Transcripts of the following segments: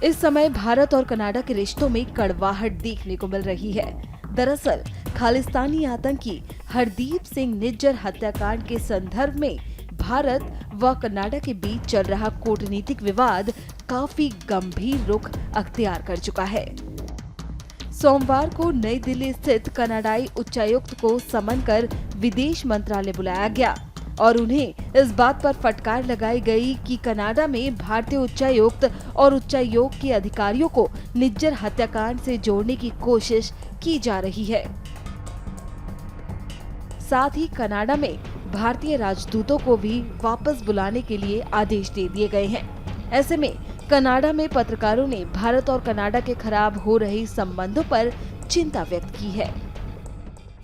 इस समय भारत और कनाडा के रिश्तों में कड़वाहट देखने को मिल रही है। दरअसल खालिस्तानी आतंकी हरदीप सिंह निज्जर हत्याकांड के संदर्भ में भारत व कनाडा के बीच चल रहा कूटनीतिक विवाद काफी गंभीर रुख अख्तियार कर चुका है। सोमवार को नई दिल्ली स्थित कनाडाई उच्चायुक्त को समन कर विदेश मंत्रालय बुलाया गया और उन्हें इस बात पर फटकार लगाई गई कि कनाडा में भारतीय उच्चायुक्त और उच्चायोग के अधिकारियों को निज्जर हत्याकांड से जोड़ने की कोशिश की जा रही है। साथ ही कनाडा में भारतीय राजदूतों को भी वापस बुलाने के लिए आदेश दे दिए गए हैं। ऐसे में कनाडा में पत्रकारों ने भारत और कनाडा के खराब हो रहे संबंधों पर चिंता व्यक्त की है।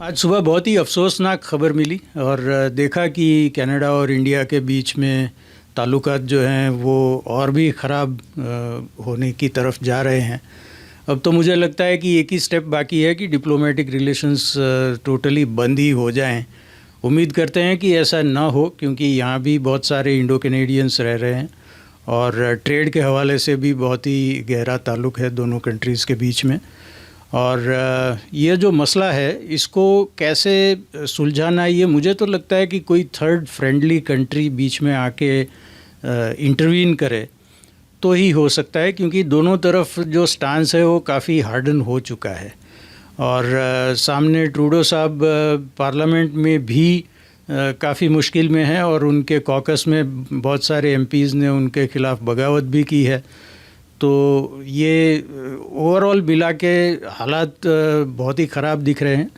आज सुबह बहुत ही अफसोसनाक खबर मिली और देखा कि कनाडा और इंडिया के बीच में ताल्लुकात जो हैं वो और भी ख़राब होने की तरफ जा रहे हैं। अब तो मुझे लगता है कि एक ही स्टेप बाकी है कि डिप्लोमेटिक रिलेशंस टोटली बंद ही हो जाएं। उम्मीद करते हैं कि ऐसा ना हो, क्योंकि यहाँ भी बहुत सारे इंडो कैनेडियंस रह रहे हैं और ट्रेड के हवाले से भी बहुत ही गहरा ताल्लुक़ है दोनों कंट्रीज़ के बीच में। और ये जो मसला है इसको कैसे सुलझाना, ये मुझे तो लगता है कि कोई थर्ड फ्रेंडली कंट्री बीच में आके इंटरवीन करे तो ही हो सकता है, क्योंकि दोनों तरफ जो स्टांस है वो काफ़ी हार्डन हो चुका है। और सामने ट्रूडो साहब पार्लियामेंट में भी काफ़ी मुश्किल में हैं और उनके कॉकस में बहुत सारे एमपीज़ ने उनके खिलाफ़ बगावत भी की है। तो ये ओवरऑल मिला के हालात बहुत ही ख़राब दिख रहे हैं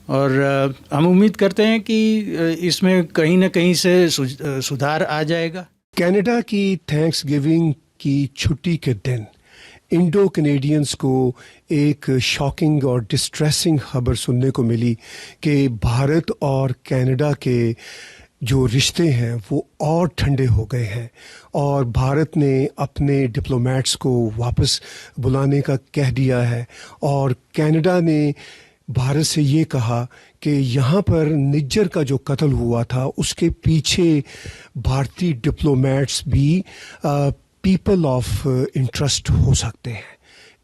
और हम उम्मीद करते हैं कि इसमें कहीं ना कहीं से सुधार आ जाएगा। कनाडा की थैंक्स गिविंग की छुट्टी के दिन इंडो कैनेडियंस को एक शॉकिंग और डिस्ट्रेसिंग खबर सुनने को मिली कि भारत और कनाडा के जो रिश्ते हैं वो और ठंडे हो गए हैं और भारत ने अपने डिप्लोमेट्स को वापस बुलाने का कह दिया है और कनाडा ने भारत से ये कहा कि यहाँ पर निज्जर का जो कत्ल हुआ था उसके पीछे भारतीय डिप्लोमेट्स भी पीपल ऑफ इंटरेस्ट हो सकते हैं।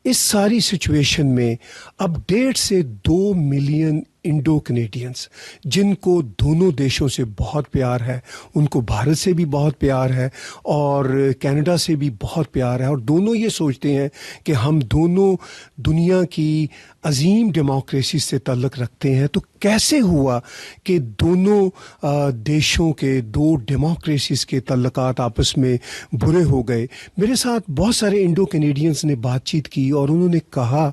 इस सारी सिचुएशन में अब 1.5 से 2 मिलियन इंडो कैनेडियंस जिनको दोनों देशों से बहुत प्यार है, उनको भारत से भी बहुत प्यार है और कनाडा से भी बहुत प्यार है और दोनों ये सोचते हैं कि हम दोनों दुनिया की अजीम डेमोक्रेसी से ताल्लुक़ रखते हैं। तो कैसे हुआ कि दोनों देशों के दो डेमोक्रेसीज़ के ताल्लुकात आपस में बुरे हो गए? मेरे साथ बहुत सारे इंडो कैनेडियंस ने बातचीत की और उन्होंने कहा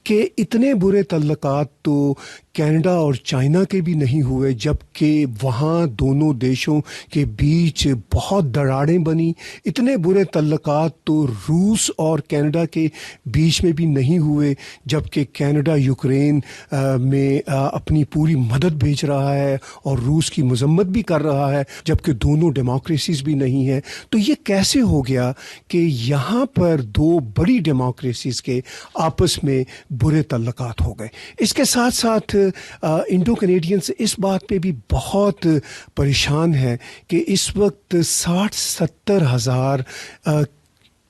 कि इतने बुरे ताल्लुकात तो कनाडा और चाइना के भी नहीं हुए, जबकि वहाँ दोनों देशों के बीच बहुत दरारें बनी। इतने बुरे ताल्लुकात तो रूस और कनाडा के बीच में भी नहीं हुए, जबकि कनाडा यूक्रेन में अपनी पूरी मदद भेज रहा है और रूस की मजम्मत भी कर रहा है, जबकि दोनों डेमोक्रेसीज भी नहीं है। तो ये कैसे हो गया कि यहाँ पर दो बड़ी डेमोक्रेसीज के आपस में बुरे ताल्लुकात हो गए? इसके साथ साथ इंडो कैनेडियंस इस बात पे भी बहुत परेशान है कि इस वक्त 60-70 हज़ार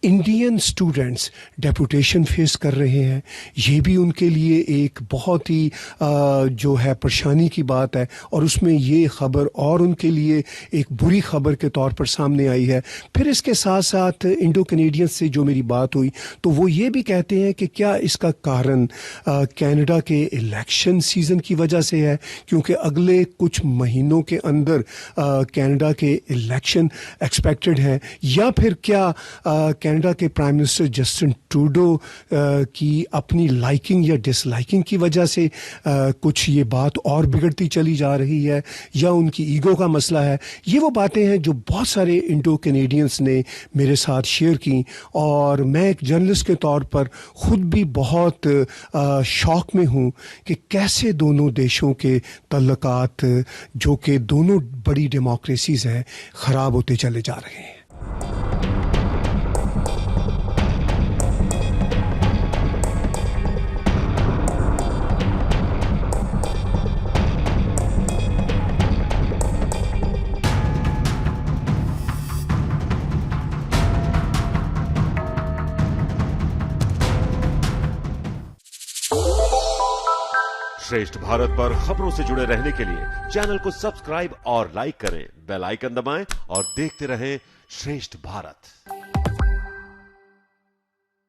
इंडियन स्टूडेंट्स डेपुटेशन फेस कर रहे हैं। ये भी उनके लिए एक बहुत ही जो है परेशानी की बात है और उसमें ये ख़बर और उनके लिए एक बुरी ख़बर के तौर पर सामने आई है। फिर इसके साथ साथ इंडो कैनेडियंस से जो मेरी बात हुई तो वो ये भी कहते हैं कि क्या इसका कारण कनाडा के इलेक्शन सीज़न की वजह से है, क्योंकि अगले कुछ महीनों के अंदर कनाडा के इलेक्शन एक्सपेक्टेड हैं, या फिर क्या कनाडा के प्राइम मिनिस्टर जस्टिन ट्रूडो की अपनी लाइकिंग या डिसलाइकिंग की वजह से कुछ ये बात और बिगड़ती चली जा रही है, या उनकी ईगो का मसला है। ये वो बातें हैं जो बहुत सारे इंडो कैनेडियंस ने मेरे साथ शेयर की और मैं एक जर्नलिस्ट के तौर पर ख़ुद भी बहुत शौक में हूँ कि कैसे दोनों देशों के ताल्लुकात जो कि दोनों बड़ी डेमोक्रेसीज़ हैं ख़राब होते चले जा रहे हैं। श्रेष्ठ भारत पर खबरों से जुड़े रहने के लिए चैनल को सब्सक्राइब और लाइक करें, बेल आइकन दबाएं और देखते रहें श्रेष्ठ भारत।